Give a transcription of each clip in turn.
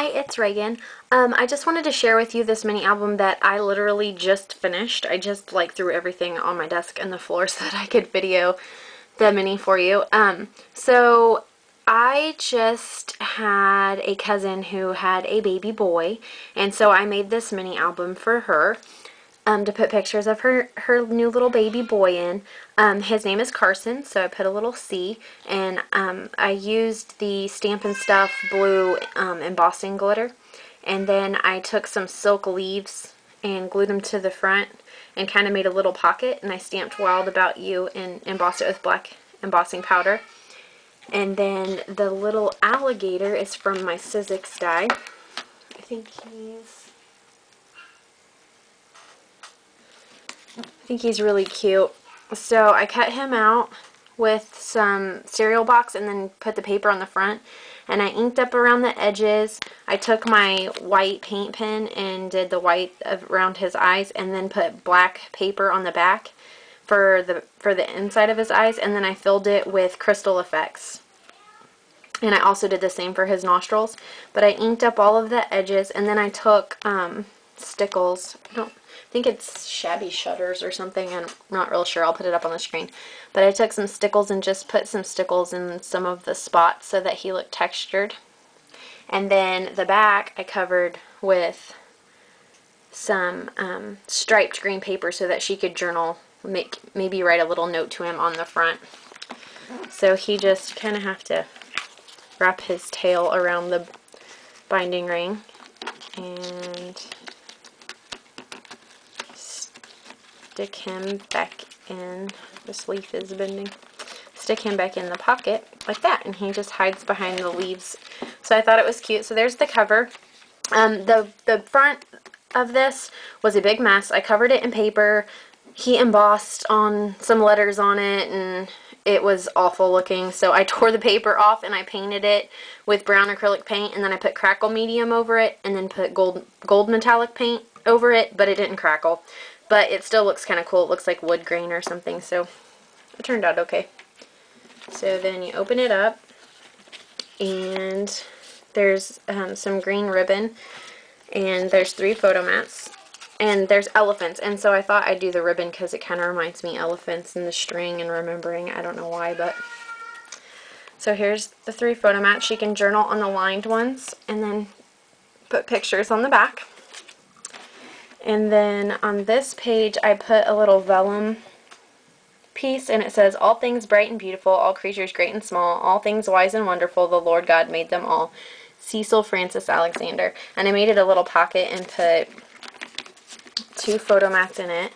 Hi, it's Reagan. I just wanted to share with you this mini album that I literally just finished. I just like threw everything on my desk and the floor so that I could video the mini for you. So I just had a cousin who had a baby boy, and so I made this mini album for her. To put pictures of her new little baby boy in. His name is Carson, so I put a little C, and I used the Stampin' Stuff blue embossing glitter, and then I took some silk leaves and glued them to the front and kind of made a little pocket, and I stamped Wild About You and embossed it with black embossing powder. And then the little alligator is from my Sizzix die. I think he's really cute. So I cut him out with some cereal box and then put the paper on the front, and I inked up around the edges. I took my white paint pen and did the white around his eyes, and then put black paper on the back for the inside of his eyes, and then I filled it with crystal effects. And I also did the same for his nostrils, but I inked up all of the edges, and then I took stickles. I think it's Shabby Shutters or something. I'm not real sure. I'll put it up on the screen. But I took some stickles and just put some stickles in some of the spots so that he looked textured. And then the back I covered with some striped green paper so that she could journal, maybe write a little note to him on the front. So he just kind of have to wrap his tail around the binding ring and stick him back in. This leaf is bending. Stick him back in the pocket like that, and he just hides behind the leaves. So I thought it was cute. So there's the cover. The front of this was a big mess. I covered it in paper. He embossed on some letters on it, and it was awful looking. So I tore the paper off and I painted it with brown acrylic paint, and then I put crackle medium over it, and then put gold metallic paint over it, but it didn't crackle. But it still looks kind of cool. It looks like wood grain or something, so it turned out okay. So then you open it up, and there's some green ribbon, and there's 3 photo mats, and there's elephants. And so I thought I'd do the ribbon because it kind of reminds me of elephants and the string and remembering. I don't know why, but so here's the 3 photo mats. She can journal on the lined ones and then put pictures on the back. And then on this page I put a little vellum piece, and it says, "All things bright and beautiful, all creatures great and small, all things wise and wonderful, the Lord God made them all. Cecil Francis Alexander." And I made it a little pocket and put 2 photo mats in it,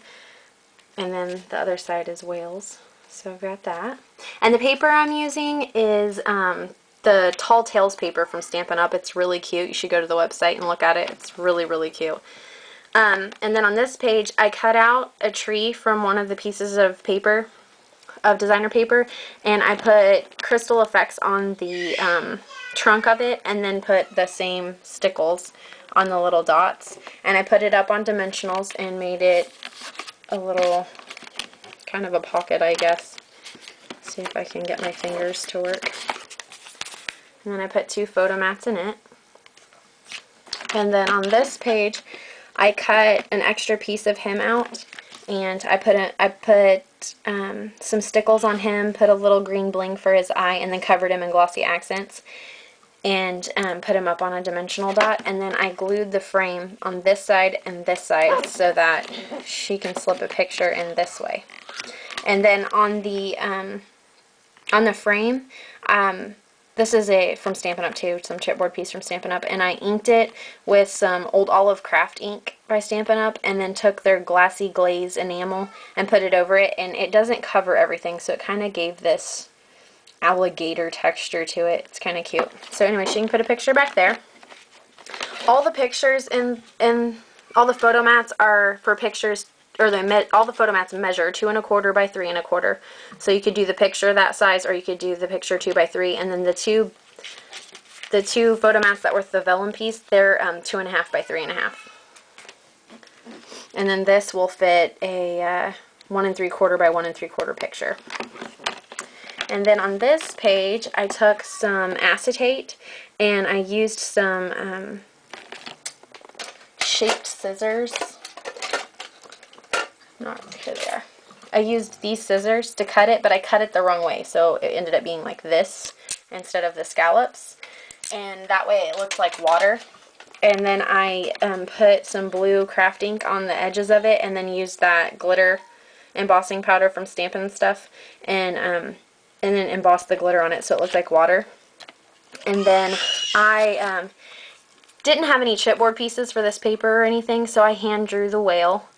and then the other side is whales. So I've got that. And the paper I'm using is the Tall Tales paper from Stampin' Up. It's really cute. You should go to the website and look at it. It's really, really cute. And then on this page, I cut out a tree from one of the pieces of paper, of designer paper, and I put crystal effects on the trunk of it, and then put the same stickles on the little dots. And I put it up on dimensionals and made it a little, kind of a pocket, I guess. See if I can get my fingers to work. And then I put 2 photo mats in it. And then on this page, I cut an extra piece of him out, and I put some stickles on him, put a little green bling for his eye, and then covered him in glossy accents, and put him up on a dimensional dot. And then I glued the frame on this side and this side so that she can slip a picture in this way. And then on the frame, this is from Stampin' Up too, some chipboard piece from Stampin' Up, and I inked it with some Old Olive Craft ink by Stampin' Up, and then took their glassy glaze enamel and put it over it, and it doesn't cover everything, so it kind of gave this alligator texture to it. It's kind of cute. So anyway, she can put a picture back there. All the pictures in all the photo mats are for pictures, or all the photo mats measure 2 1/4 by 3 1/4. So you could do the picture that size, or you could do the picture 2 by 3. And then the two photo mats that were the vellum piece, they're 2 1/2 by 3 1/2. And then this will fit a 1 3/4 by 1 3/4 picture. And then on this page, I took some acetate and I used some shaped scissors. Here they are. I used these scissors to cut it, but I cut it the wrong way, so it ended up being like this instead of the scallops. And that way it looked like water. And then I put some blue craft ink on the edges of it, and then used that glitter embossing powder from Stampin' Stuff, and then embossed the glitter on it so it looked like water. And then I didn't have any chipboard pieces for this paper or anything, so I hand drew the whale.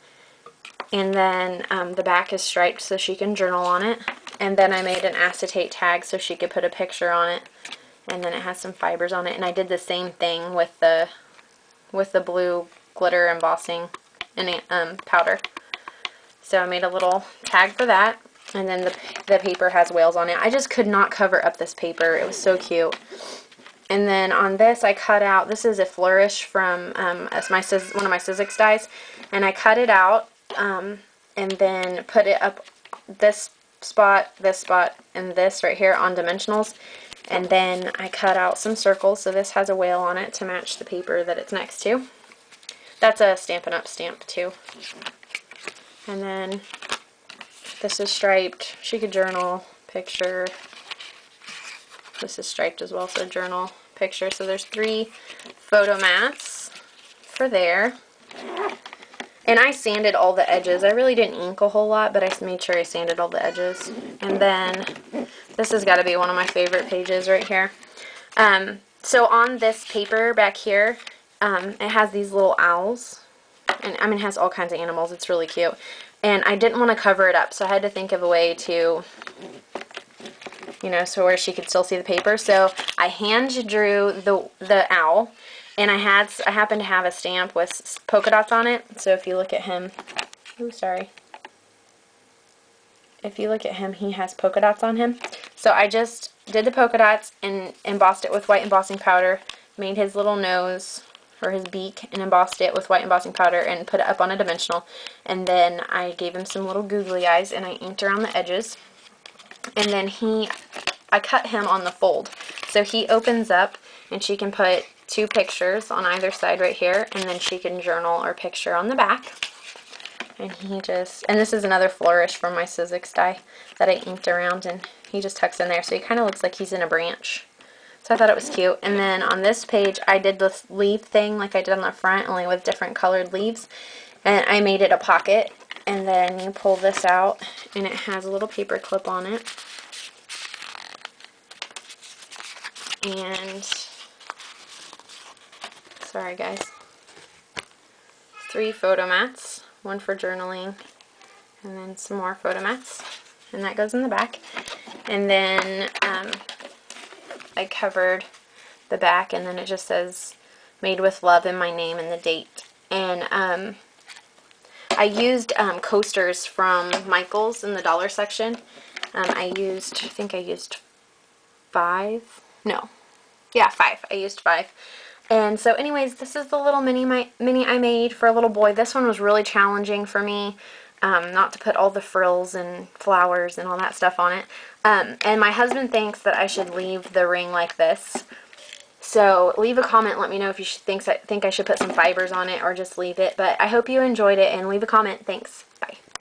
And then the back is striped so she can journal on it. And then I made an acetate tag so she could put a picture on it. And then it has some fibers on it. And I did the same thing with the blue glitter embossing and powder. So I made a little tag for that. And then the paper has whales on it. I just could not cover up this paper. It was so cute. And then on this I cut out, this is a flourish from one of my Sizzix dies. And I cut it out and then put it up this spot, and this right here on dimensionals. And then I cut out some circles, so this has a whale on it to match the paper that it's next to. That's a Stampin' Up! Stamp too. And then this is striped. She could journal, picture. This is striped as well, so journal, picture. So there's 3 photo mats for there. And I sanded all the edges. I really didn't ink a whole lot, but I made sure I sanded all the edges. And then this has got to be one of my favorite pages right here. So on this paper back here, it has these little owls. And I mean, it has all kinds of animals. It's really cute. And I didn't want to cover it up, so I had to think of a way to, you know, so where she could still see the paper. So I hand drew the owl. And I happen to have a stamp with polka dots on it. So if you look at him, if you look at him, he has polka dots on him. So I just did the polka dots and embossed it with white embossing powder, made his little nose or his beak and embossed it with white embossing powder and put it up on a dimensional. And then I gave him some little googly eyes and I inked around the edges. And then I cut him on the fold. So he opens up and she can put 2 pictures on either side right here, and then she can journal or picture on the back. And and this is another flourish from my Sizzix die that I inked around, and he just tucks in there, so he kind of looks like he's in a branch. So I thought it was cute. And then on this page, I did this leaf thing like I did on the front, only with different colored leaves. And I made it a pocket, and then you pull this out, and it has a little paper clip on it. And sorry guys, 3 photo mats, 1 for journaling, and then some more photo mats, and that goes in the back. And then I covered the back, and then it just says made with love and my name and the date. And I used coasters from Michael's in the dollar section. I think I used 5. No, yeah, 5. I used 5. And so anyways, this is the little mini I made for a little boy. This one was really challenging for me, not to put all the frills and flowers and all that stuff on it. And my husband thinks that I should leave the ring like this. So leave a comment, let me know if you think I should put some fibers on it or just leave it. But I hope you enjoyed it, and leave a comment. Thanks. Bye.